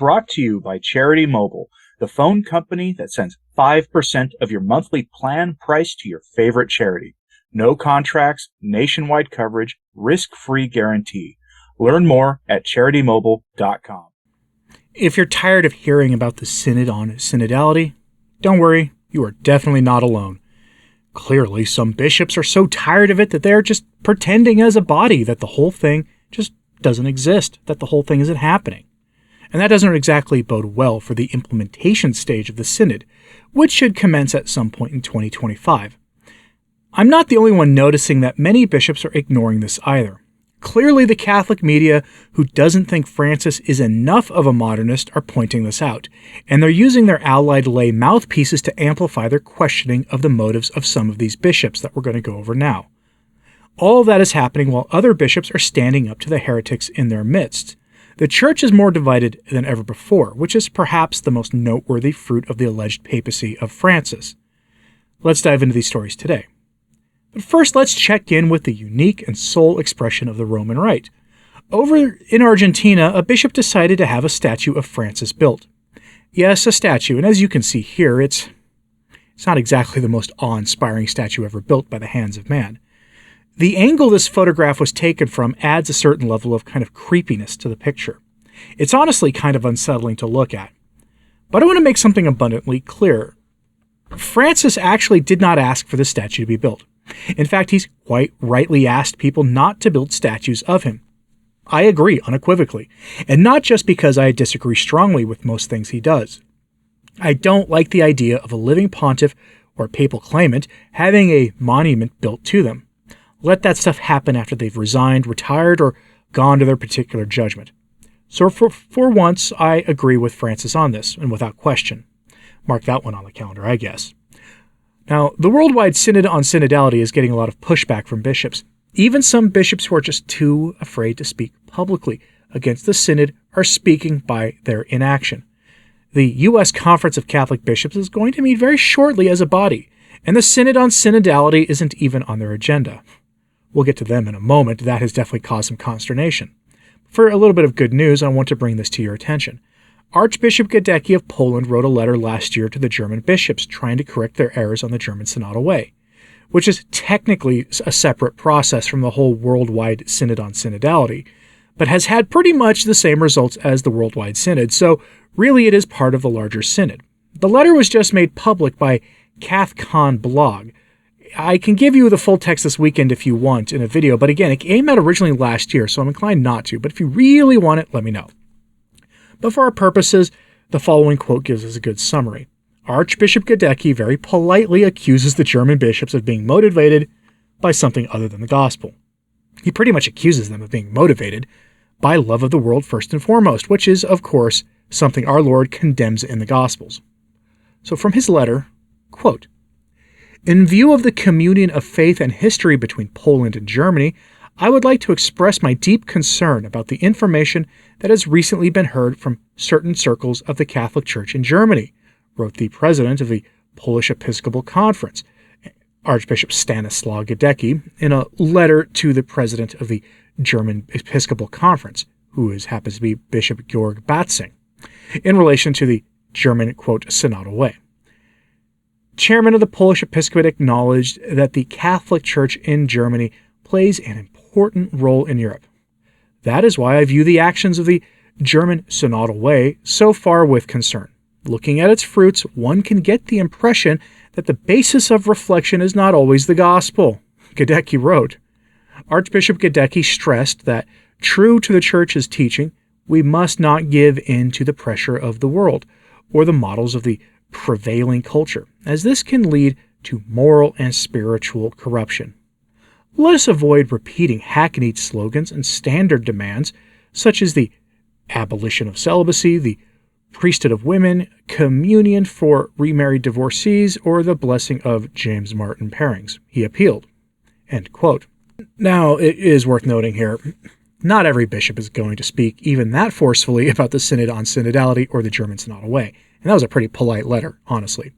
brought to you by Charity Mobile, the phone company that sends 5% of your monthly plan price to your favorite charity. No contracts, nationwide coverage, risk-free guarantee. Learn more at CharityMobile.com. If you're tired of hearing about the Synod on Synodality, don't worry, you are definitely not alone. Clearly, some bishops are so tired of it that they're just pretending as a body that the whole thing just doesn't exist, that the whole thing isn't happening. And that doesn't exactly bode well for the implementation stage of the Synod, which should commence at some point in 2025. I'm not the only one noticing that many bishops are ignoring this either. Clearly, the Catholic media, who doesn't think Francis is enough of a modernist, are pointing this out, and they're using their allied lay mouthpieces to amplify their questioning of the motives of some of these bishops that we're going to go over now. All of that is happening while other bishops are standing up to the heretics in their midst. The Church is more divided than ever before, which is perhaps the most noteworthy fruit of the alleged papacy of Francis. Let's dive into these stories today. But first, let's check in with the unique and sole expression of the Roman Rite. Over in Argentina, a bishop decided to have a statue of Francis built. Yes, a statue, and as you can see here, it's not exactly the most awe-inspiring statue ever built by the hands of man. The angle this photograph was taken from adds a certain level of kind of creepiness to the picture. It's honestly kind of unsettling to look at. But I want to make something abundantly clear. Francis actually did not ask for the statue to be built. In fact, he's quite rightly asked people not to build statues of him. I agree unequivocally, and not just because I disagree strongly with most things he does. I don't like the idea of a living pontiff or papal claimant having a monument built to them. Let that stuff happen after they've resigned, retired, or gone to their particular judgment. So for once, I agree with Francis on this, and without question. Mark that one on the calendar, I guess. Now, the Worldwide Synod on Synodality is getting a lot of pushback from bishops. Even some bishops who are just too afraid to speak publicly against the Synod are speaking by their inaction. The U.S. Conference of Catholic Bishops is going to meet very shortly as a body, and the Synod on Synodality isn't even on their agenda. We'll get to them in a moment. That has definitely caused some consternation. For a little bit of good news, I want to bring this to your attention. Archbishop Gadecki of Poland wrote a letter last year to the German bishops trying to correct their errors on the German Synodal Way, which is technically a separate process from the whole Worldwide Synod on Synodality, but has had pretty much the same results as the Worldwide Synod, so really it is part of the larger Synod. The letter was just made public by CathCon blog. I can give you the full text this weekend if you want in a video, but again, it came out originally last year, so I'm inclined not to, but if you really want it, let me know. But for our purposes, the following quote gives us a good summary. Archbishop Gadecki very politely accuses the German bishops of being motivated by something other than the gospel. He pretty much accuses them of being motivated by love of the world first and foremost, which is, of course, something our Lord condemns in the Gospels. So from his letter, quote, "In view of the communion of faith and history between Poland and Germany, I would like to express my deep concern about the information that has recently been heard from certain circles of the Catholic Church in Germany," wrote the president of the Polish Episcopal Conference, Archbishop Stanislaw Gadecki, in a letter to the president of the German Episcopal Conference, who happens to be Bishop Georg Batzing, in relation to the German, quote, Synodal Way. Chairman of the Polish Episcopate acknowledged that the Catholic Church in Germany plays an important role in Europe. That is why I view the actions of the German Synodal Way so far with concern. Looking at its fruits, one can get the impression that the basis of reflection is not always the gospel, Gadecki wrote. Archbishop Gadecki stressed that, true to the Church's teaching, we must not give in to the pressure of the world or the models of the prevailing culture, as this can lead to moral and spiritual corruption. Let us avoid repeating hackneyed slogans and standard demands, such as the abolition of celibacy, the priesthood of women, communion for remarried divorcees, or the blessing of James Martin pairings, he appealed. End quote. Now, it is worth noting here, not every bishop is going to speak even that forcefully about the Synod on Synodality or the German Synodal Way, and that was a pretty polite letter, honestly.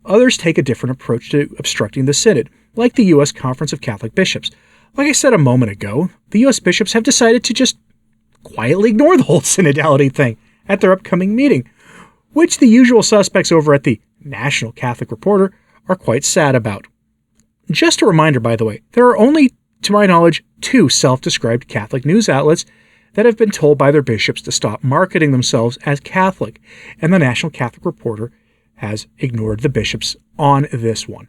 Others take a different approach to obstructing the Synod, like the U.S. Conference of Catholic Bishops. Like I said a moment ago, the U.S. bishops have decided to just quietly ignore the whole synodality thing, at their upcoming meeting, which the usual suspects over at the National Catholic Reporter are quite sad about. Just a reminder, by the way, there are only, to my knowledge, 2 self-described Catholic news outlets that have been told by their bishops to stop marketing themselves as Catholic, and the National Catholic Reporter has ignored the bishops on this one.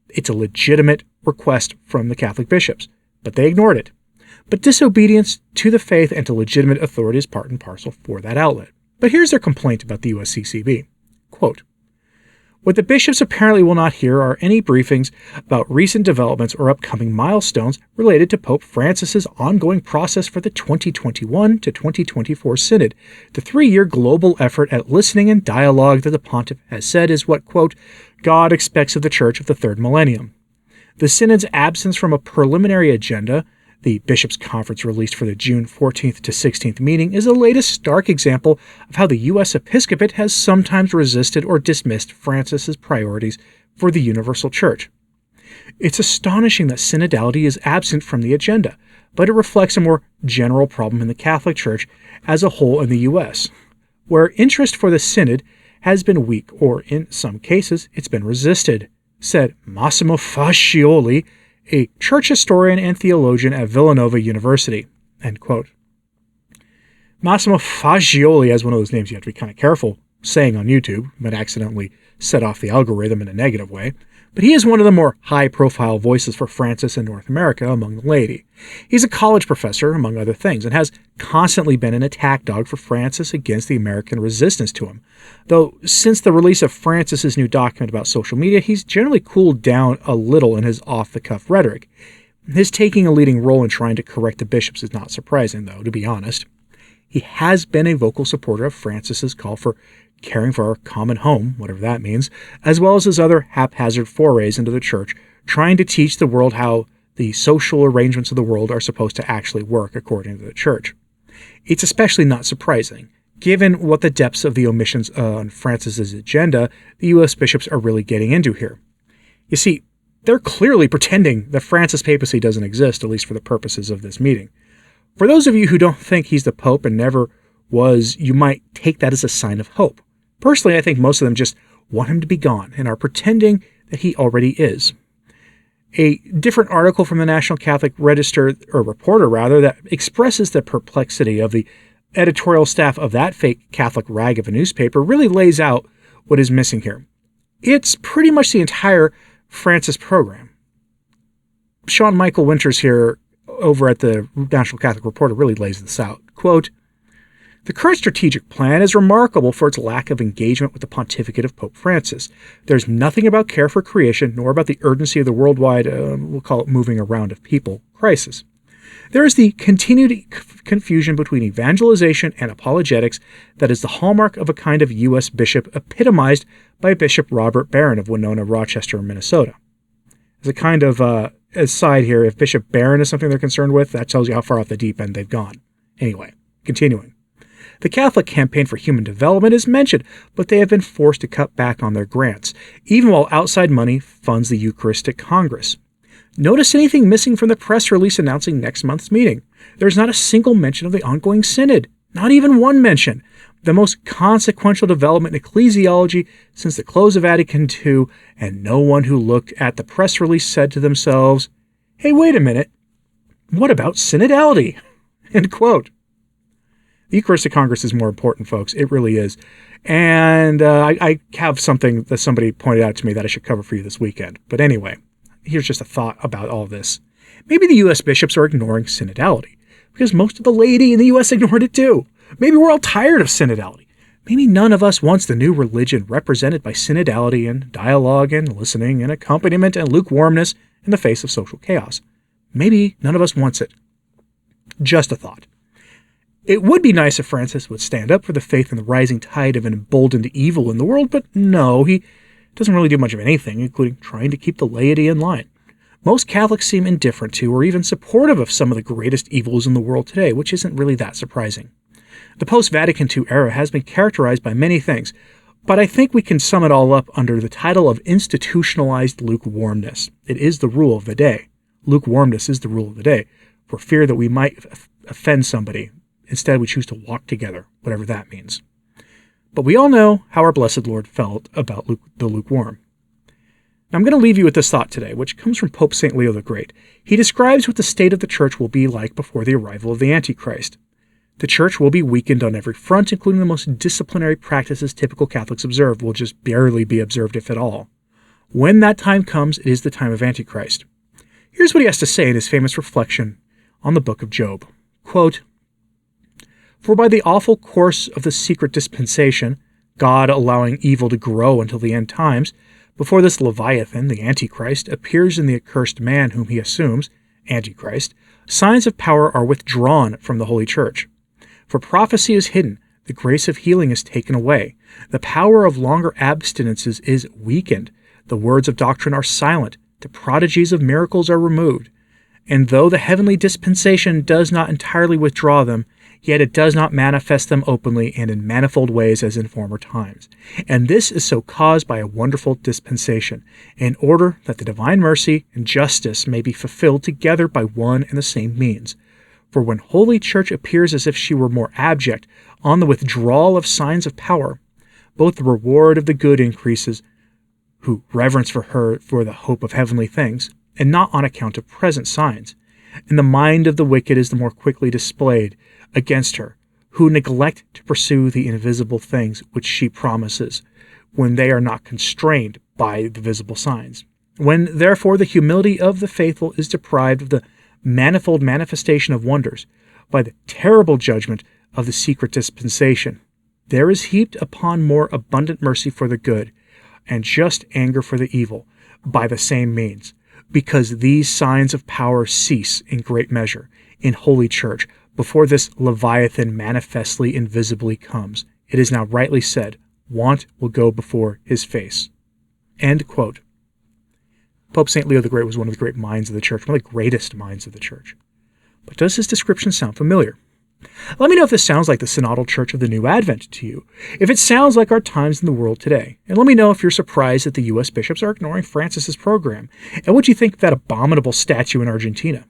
It's a legitimate request from the Catholic bishops, but they ignored it. But disobedience to the faith and to legitimate authority is part and parcel for that outlet. But here's their complaint about the USCCB. Quote, "What the bishops apparently will not hear are any briefings about recent developments or upcoming milestones related to Pope Francis's ongoing process for the 2021 to 2024 Synod. The 3-year global effort at listening and dialogue that the pontiff has said is what, quote, God expects of the Church of the third millennium. The Synod's absence from a preliminary agenda, the Bishops' Conference released for the June 14th to 16th meeting, is the latest stark example of how the U.S. Episcopate has sometimes resisted or dismissed Francis's priorities for the universal Church. It's astonishing that synodality is absent from the agenda, but it reflects a more general problem in the Catholic Church as a whole in the U.S., where interest for the Synod has been weak, or in some cases, it's been resisted," said Massimo Fascioli, a church historian and theologian at Villanova University. End quote. Massimo Fascioli has one of those names you have to be kind of careful saying on YouTube, might accidentally set off the algorithm in a negative way, but he is one of the more high-profile voices for Francis in North America among the laity. He's a college professor, among other things, and has constantly been an attack dog for Francis against the American resistance to him. Though, since the release of Francis's new document about social media, he's generally cooled down a little in his off-the-cuff rhetoric. His taking a leading role in trying to correct the bishops is not surprising, though, to be honest. He has been a vocal supporter of Francis's call for caring for our common home, whatever that means, as well as his other haphazard forays into the church, trying to teach the world how the social arrangements of the world are supposed to actually work according to the church. It's especially not surprising, given what the depths of the omissions on Francis's agenda the U.S. bishops are really getting into here. You see, they're clearly pretending that Francis' papacy doesn't exist, at least for the purposes of this meeting. For those of you who don't think he's the Pope and never was, you might take that as a sign of hope. Personally, I think most of them just want him to be gone and are pretending that he already is. A different article from the National Catholic Register, or Reporter rather, that expresses the perplexity of the editorial staff of that fake Catholic rag of a newspaper really lays out what is missing here. It's pretty much the entire Francis program. Sean Michael Winters here over at the National Catholic Reporter really lays this out. Quote, "The current strategic plan is remarkable for its lack of engagement with the pontificate of Pope Francis. There's nothing about care for creation, nor about the urgency of the worldwide, we'll call it moving around of people, crisis. There is the continued confusion between evangelization and apologetics that is the hallmark of a kind of U.S. bishop epitomized by Bishop Robert Barron of Winona, Rochester, Minnesota." As a kind of aside here, if Bishop Barron is something they're concerned with, that tells you how far off the deep end they've gone. Anyway, continuing. "The Catholic Campaign for Human Development is mentioned, but they have been forced to cut back on their grants, even while outside money funds the Eucharistic Congress. Notice anything missing from the press release announcing next month's meeting? There's not a single mention of the ongoing synod. Not even one mention. The most consequential development in ecclesiology since the close of Vatican II, and no one who looked at the press release said to themselves, 'Hey, wait a minute. What about synodality?'" End quote. The Eucharistic Congress is more important, folks. It really is. And I have something that somebody pointed out to me that I should cover for you this weekend. But anyway, here's just a thought about all this. Maybe the U.S. bishops are ignoring synodality, because most of the laity in the U.S. ignored it too. Maybe we're all tired of synodality. Maybe none of us wants the new religion represented by synodality and dialogue and listening and accompaniment and lukewarmness in the face of social chaos. Maybe none of us wants it. Just a thought. It would be nice if Francis would stand up for the faith in the rising tide of an emboldened evil in the world, but no, he doesn't really do much of anything, including trying to keep the laity in line. Most Catholics seem indifferent to or even supportive of some of the greatest evils in the world today, which isn't really that surprising. The post-Vatican II era has been characterized by many things, but I think we can sum it all up under the title of institutionalized lukewarmness. It is the rule of the day. Lukewarmness is the rule of the day, for fear that we might offend somebody. Instead, we choose to walk together, whatever that means. But we all know how our blessed Lord felt about the lukewarm. Now, I'm going to leave you with this thought today, which comes from Pope St. Leo the Great. He describes what the state of the church will be like before the arrival of the Antichrist. The church will be weakened on every front, including the most disciplinary practices typical Catholics observe will just barely be observed, if at all. When that time comes, it is the time of Antichrist. Here's what he has to say in his famous reflection on the book of Job. Quote, "For by the awful course of the secret dispensation, God allowing evil to grow until the end times, before this Leviathan, the Antichrist, appears in the accursed man whom he assumes, Antichrist, signs of power are withdrawn from the Holy Church. For prophecy is hidden, the grace of healing is taken away, the power of longer abstinences is weakened, the words of doctrine are silent, the prodigies of miracles are removed. And though the heavenly dispensation does not entirely withdraw them, yet it does not manifest them openly and in manifold ways as in former times. And this is so caused by a wonderful dispensation, in order that the divine mercy and justice may be fulfilled together by one and the same means. For when Holy Church appears as if she were more abject on the withdrawal of signs of power, both the reward of the good increases, who reverence for her for the hope of heavenly things, and not on account of present signs, and the mind of the wicked is the more quickly displayed against her, who neglect to pursue the invisible things which she promises, when they are not constrained by the visible signs. When, therefore, the humility of the faithful is deprived of the manifold manifestation of wonders, by the terrible judgment of the secret dispensation, there is heaped upon more abundant mercy for the good, and just anger for the evil, by the same means, because these signs of power cease in great measure in Holy Church, before this Leviathan manifestly and visibly comes. It is now rightly said, want will go before his face." End quote. Pope St. Leo the Great was one of the great minds of the church, one of the greatest minds of the church. But does his description sound familiar? Let me know if this sounds like the synodal church of the New Advent to you, if it sounds like our times in the world today, and let me know if you're surprised that the U.S. bishops are ignoring Francis's program, and what you think of that abominable statue in Argentina.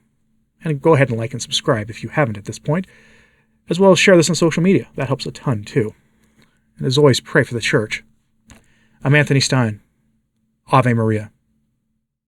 And go ahead and like and subscribe if you haven't at this point, as well as share this on social media. That helps a ton, too. And as always, pray for the church. I'm Anthony Stine. Ave Maria.